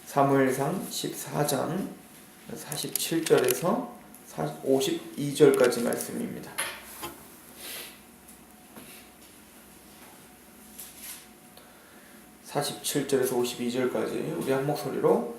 사무엘상 14장 47절에서 52절까지 말씀입니다. (47절에서 52절까지) 우리 한 목소리로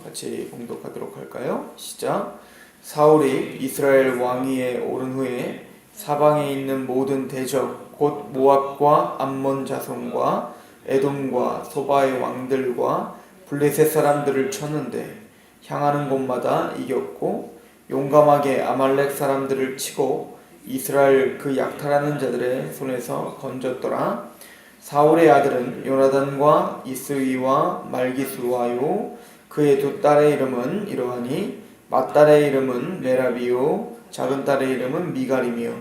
같이 봉독하도록 할까요? 시작. 사울이 이스라엘 왕위에 오른 후에 사방에 있는 모든 대적 곧 모압과 암몬 자손과 에돔과 소바의 왕들과 블레셋 사람들을 쳤는데 향하는 곳마다 이겼고 용감하게 아말렉 사람들을 치고 이스라엘 그 약탈하는 자들의 손에서 건졌더라. 사울의 아들은 요나단과 이스위와 말기수와요. 그의 두 딸의 이름은 이러하니 맏딸의 이름은 메라비요 작은 딸의 이름은 미갈이며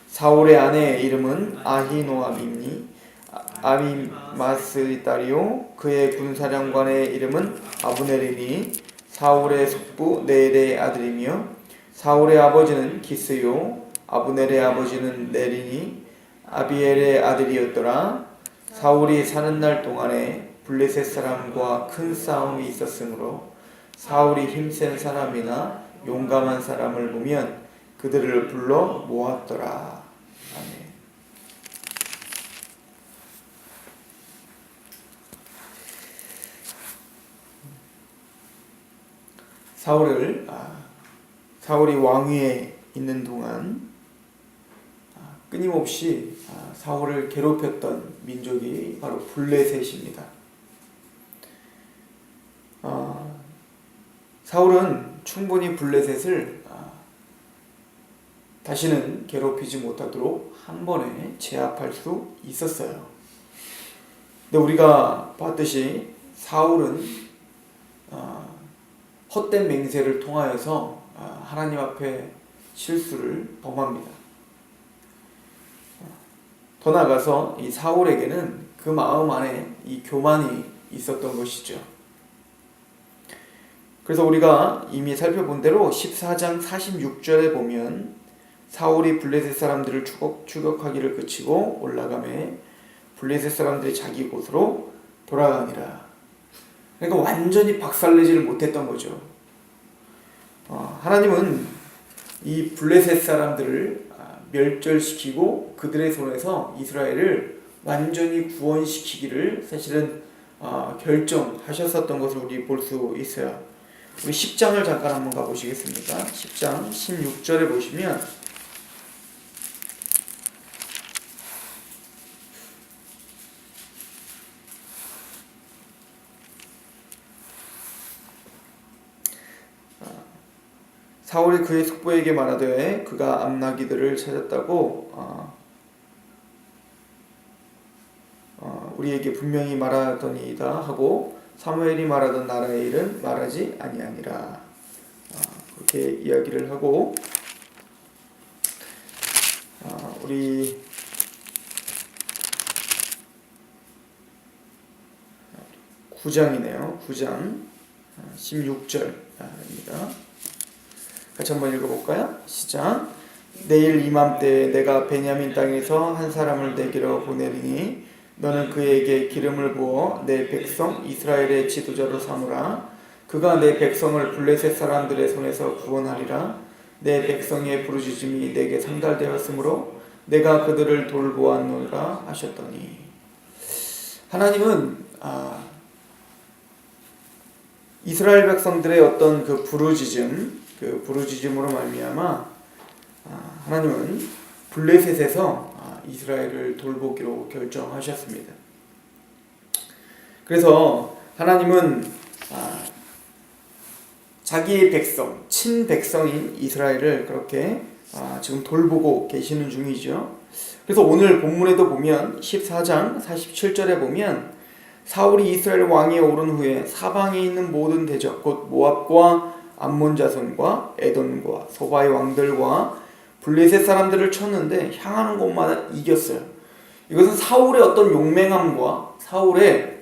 사울의 아내의 이름은 아히노아미니 아미마스의 딸이요 그의 군사령관의 이름은 아브넬이니 사울의 숙부 네일의 아들이며 사울의 아버지는 기스요 아브넬의 아버지는 넬이니 아비엘의 아들이었더라. 사울이 사는 날 동안에 블레셋 사람과 큰 싸움이 있었으므로 사울이 힘센 사람이나 용감한 사람을 보면 그들을 불러 모았더라. 아멘. 사울이 왕위에 있는 동안 끊임없이 사울을 괴롭혔던 민족이 바로 블레셋입니다. 사울은 충분히 블레셋을 다시는 괴롭히지 못하도록 한 번에 제압할 수 있었어요. 근데 우리가 봤듯이 사울은 헛된 맹세를 통하여서 하나님 앞에 실수를 범합니다. 더 나아가서 이 사울에게는 그 마음 안에 이 교만이 있었던 것이죠. 그래서 우리가 이미 살펴본 대로 14장 46절에 보면 사울이 블레셋 사람들을 추격하기를 그치고 올라가매 블레셋 사람들이 자기 곳으로 돌아가니라. 그러니까 완전히 박살내지를 못했던 거죠. 하나님은 이 블레셋 사람들을 멸절시키고 그들의 손에서 이스라엘을 완전히 구원시키기를 사실은 결정하셨었던 것을 우리 볼 수 있어요. 우리 10장을 잠깐 한번 가보시겠습니까? 10장 16절에 보시면 사울이 그의 숙부에게 말하되 그가 암나기들을 찾았다고 우리에게 분명히 말하더니이다 하고 사무엘이 말하던 나라의 일은 말하지 아니하니라. 그렇게 이야기를 하고 우리 9장이네요. 9장 16절입니다. 같이 한번 읽어볼까요? 시작. 내일 이맘때에 내가 베냐민 땅에서 한 사람을 내게로 보내리니 너는 그에게 기름을 부어 내 백성 이스라엘의 지도자로 삼으라. 그가 내 백성을 블레셋 사람들의 손에서 구원하리라. 내 백성의 부르짖음이 내게 상달되었으므로 내가 그들을 돌보았노라 하셨더니, 하나님은 이스라엘 백성들의 어떤 그 부르짖음으로 말미암아 하나님은 블레셋에서 이스라엘을 돌보기로 결정하셨습니다. 그래서 하나님은 자기의 백성, 친백성인 이스라엘을 그렇게 지금 돌보고 계시는 중이죠. 그래서 오늘 본문에도 보면 14장 47절에 보면 사울이 이스라엘 왕위에 오른 후에 사방에 있는 모든 대적 곧 모압과 암몬 자손과 에돔과 소바의 왕들과 블레셋 사람들을 쳤는데 향하는 곳마다 이겼어요. 이것은 사울의 어떤 용맹함과 사울의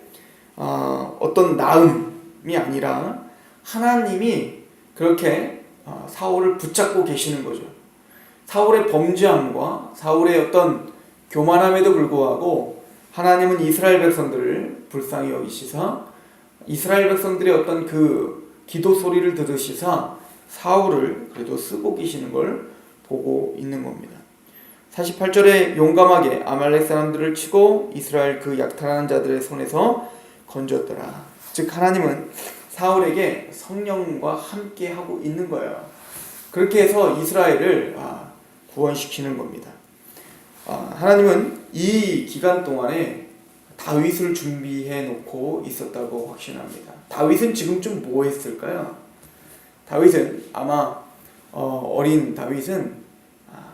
어떤 나음이 아니라 하나님이 그렇게 사울을 붙잡고 계시는 거죠. 사울의 범죄함과 사울의 어떤 교만함에도 불구하고 하나님은 이스라엘 백성들을 불쌍히 여기시사 이스라엘 백성들의 어떤 그 기도 소리를 들으시사 사울을 그래도 쓰고 계시는 걸 보고 있는 겁니다. 48절에 용감하게 아말렉 사람들을 치고 이스라엘 그 약탈하는 자들의 손에서 건졌더라. 즉 하나님은 사울에게 성령과 함께 하고 있는 거예요. 그렇게 해서 이스라엘을 구원시키는 겁니다. 하나님은 이 기간 동안에 다윗을 준비해 놓고 있었다고 확신합니다. 다윗은 지금쯤 뭐 했을까요? 다윗은 아마 어린 다윗은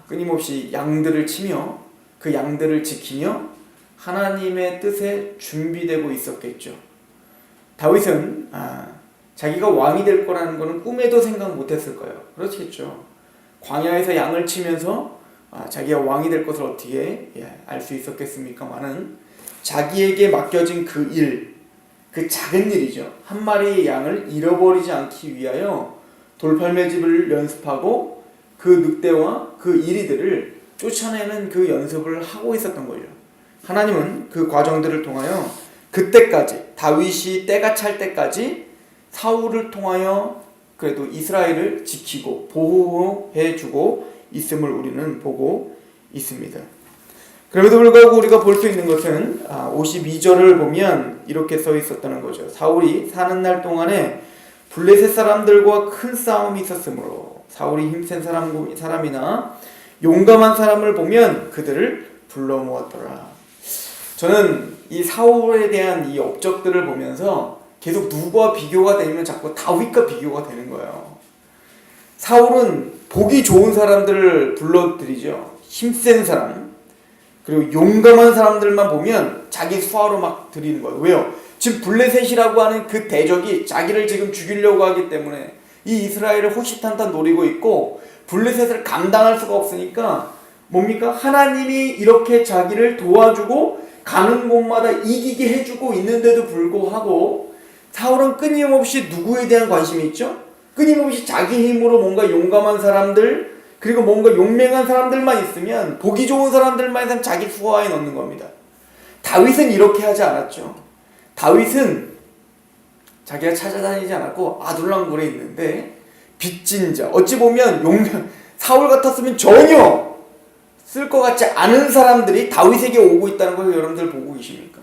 끊임없이 양들을 치며 그 양들을 지키며 하나님의 뜻에 준비되고 있었겠죠. 다윗은 자기가 왕이 될 거라는 것은 꿈에도 생각 못했을 거예요. 그렇겠죠. 광야에서 양을 치면서 자기가 왕이 될 것을 어떻게 알 수 있었겠습니까마는 자기에게 맡겨진 그 일, 그 작은 일이죠. 한 마리의 양을 잃어버리지 않기 위하여 돌팔매집을 연습하고 그 늑대와 그 이리들을 쫓아내는 그 연습을 하고 있었던 거죠. 하나님은 그 과정들을 통하여 그때까지 다윗이 때가 찰 때까지 사울을 통하여 그래도 이스라엘을 지키고 보호해주고 있음을 우리는 보고 있습니다. 그럼에도 불구하고 우리가 볼 수 있는 것은 52절을 보면 이렇게 써 있었다는 거죠. 사울이 사는 날 동안에 블레셋 사람들과 큰 싸움이 있었으므로 사울이 힘센 사람이나 용감한 사람을 보면 그들을 불러 모았더라. 저는 이 사울에 대한 이 업적들을 보면서 계속 누구와 비교가 되면 자꾸 다윗과 비교가 되는 거예요. 사울은 보기 좋은 사람들을 불러들이죠. 힘센 사람, 그리고 용감한 사람들만 보면 자기 수하로 막 드리는 거예요. 왜요? 지금 블레셋이라고 하는 그 대적이 자기를 지금 죽이려고 하기 때문에 이 이스라엘을 호시탄탄 노리고 있고 블레셋을 감당할 수가 없으니까 뭡니까? 하나님이 이렇게 자기를 도와주고 가는 곳마다 이기게 해주고 있는데도 불구하고 사울은 끊임없이 누구에 대한 관심이 있죠? 끊임없이 자기 힘으로 뭔가 용감한 사람들, 그리고 뭔가 용맹한 사람들만 있으면, 보기 좋은 사람들만 있으면 자기 수하에 넣는 겁니다. 다윗은 이렇게 하지 않았죠. 다윗은 자기가 찾아다니지 않았고 아둘람굴에 있는데 빚진 자, 어찌 보면 사울 같았으면 전혀 쓸 것 같지 않은 사람들이 다윗에게 오고 있다는 걸 여러분들 보고 계십니까?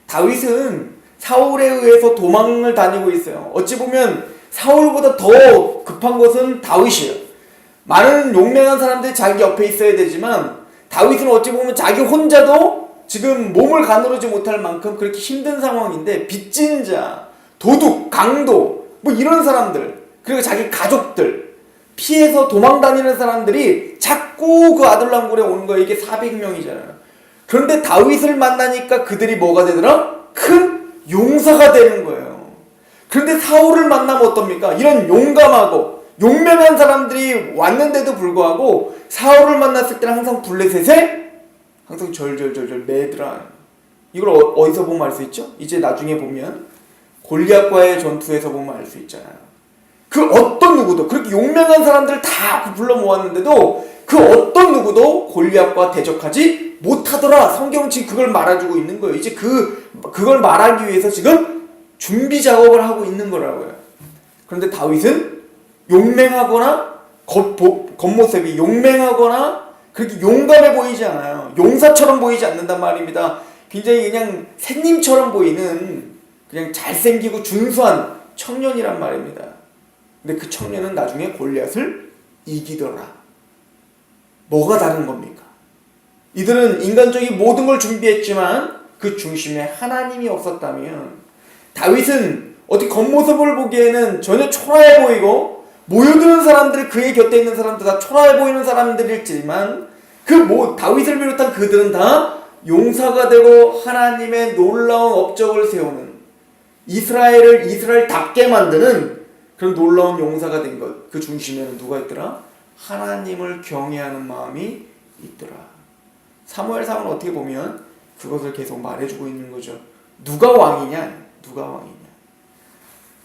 다윗은 사울에 의해서 도망을 다니고 있어요. 어찌 보면 사울보다 더 급한 것은 다윗이에요. 많은 용맹한 사람들이 자기 옆에 있어야 되지만 다윗은 어찌 보면 자기 혼자도 지금 몸을 가누르지 못할 만큼 그렇게 힘든 상황인데 빚진 자, 도둑, 강도, 뭐 이런 사람들, 그리고 자기 가족들, 피해서 도망 다니는 사람들이 자꾸 그 아둘람굴에 오는 거예요. 이게 400명이잖아요. 그런데 다윗을 만나니까 그들이 뭐가 되더라? 큰 용사가 되는 거예요. 그런데 사울을 만나면 어떻습니까? 이런 용감하고 용맹한 사람들이 왔는데도 불구하고 사울을 만났을 때는 항상 블레셋에 항상 절절절절 매더라. 이걸 어디서 보면 알 수 있죠? 이제 나중에 보면 골리앗과의 전투에서 보면 알 수 있잖아요. 그 어떤 누구도, 그렇게 용맹한 사람들을 다 불러 모았는데도 그 어떤 누구도 골리앗과 대적하지 못하더라. 성경은 지금 그걸 말해주고 있는 거예요. 이제 그걸 말하기 위해서 지금 준비 작업을 하고 있는 거라고요. 그런데 다윗은 용맹하거나 겉모습이 용맹하거나 그렇게 용감해 보이지 않아요. 용사처럼 보이지 않는단 말입니다. 굉장히 그냥 새님처럼 보이는 그냥 잘생기고 준수한 청년이란 말입니다. 근데 그 청년은 나중에 골리앗을 이기더라. 뭐가 다른 겁니까? 이들은 인간적인 모든 걸 준비했지만 그 중심에 하나님이 없었다면, 다윗은 어떻게 겉모습을 보기에는 전혀 초라해 보이고 모여드는 사람들이 그의 곁에 있는 사람들 다 초라해 보이는 사람들일지만 다윗을 비롯한 그들은 다 용사가 되고 하나님의 놀라운 업적을 세우는, 이스라엘을 이스라엘답게 만드는 그런 놀라운 용사가 된 것. 그 중심에는 누가 있더라? 하나님을 경외하는 마음이 있더라. 사무엘상은 어떻게 보면 그것을 계속 말해주고 있는 거죠. 누가 왕이냐? 누가 왕이냐?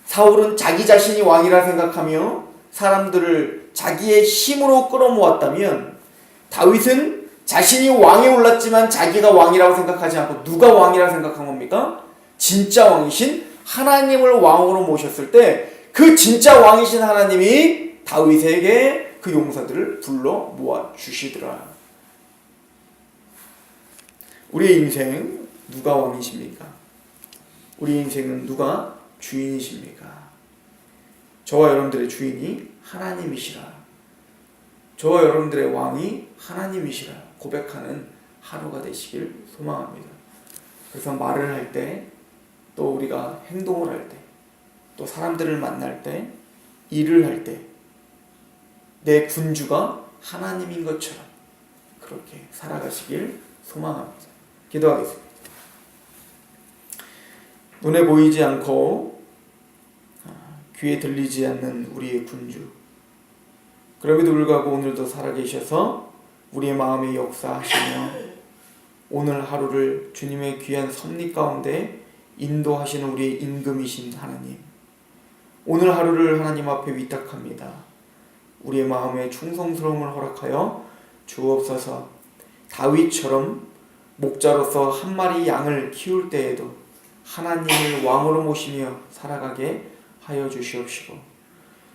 사울은 자기 자신이 왕이라 생각하며 사람들을 자기의 힘으로 끌어모았다면, 다윗은 자신이 왕에 올랐지만 자기가 왕이라고 생각하지 않고 누가 왕이라고 생각한 겁니까? 진짜 왕이신 하나님을 왕으로 모셨을 때 그 진짜 왕이신 하나님이 다윗에게 그 용사들을 불러 모아 주시더라. 우리의 인생 누가 왕이십니까? 우리 인생은 누가 주인이십니까? 저와 여러분들의 주인이 하나님이시라. 저와 여러분들의 왕이 하나님이시라 고백하는 하루가 되시길 소망합니다. 그래서 말을 할 때, 또 우리가 행동을 할 때, 또 사람들을 만날 때, 일을 할 때, 내 군주가 하나님인 것처럼 그렇게 살아가시길 소망합니다. 기도하겠습니다. 눈에 보이지 않고 귀에 들리지 않는 우리의 군주, 그럼에도 불구하고 오늘도 살아계셔서 우리의 마음에 역사하시며 오늘 하루를 주님의 귀한 섭리 가운데 인도하시는 우리의 임금이신 하나님, 오늘 하루를 하나님 앞에 위탁합니다. 우리의 마음에 충성스러움을 허락하여 주옵소서. 다윗처럼 목자로서 한 마리 양을 키울 때에도 하나님을 왕으로 모시며 살아가게 하여 주시옵시고,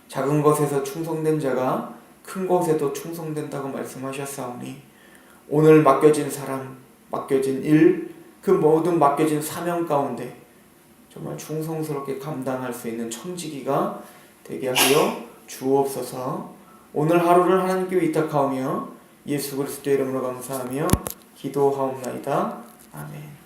작은 것에서 충성된 자가 큰 것에도 충성된다고 말씀하셨사오니 오늘 맡겨진 사람, 맡겨진 일, 그 모든 맡겨진 사명 가운데 정말 충성스럽게 감당할 수 있는 청지기가 되게 하여 주옵소서. 오늘 하루를 하나님께 위탁하오며 예수 그리스도의 이름으로 감사하며 기도하옵나이다. 아멘.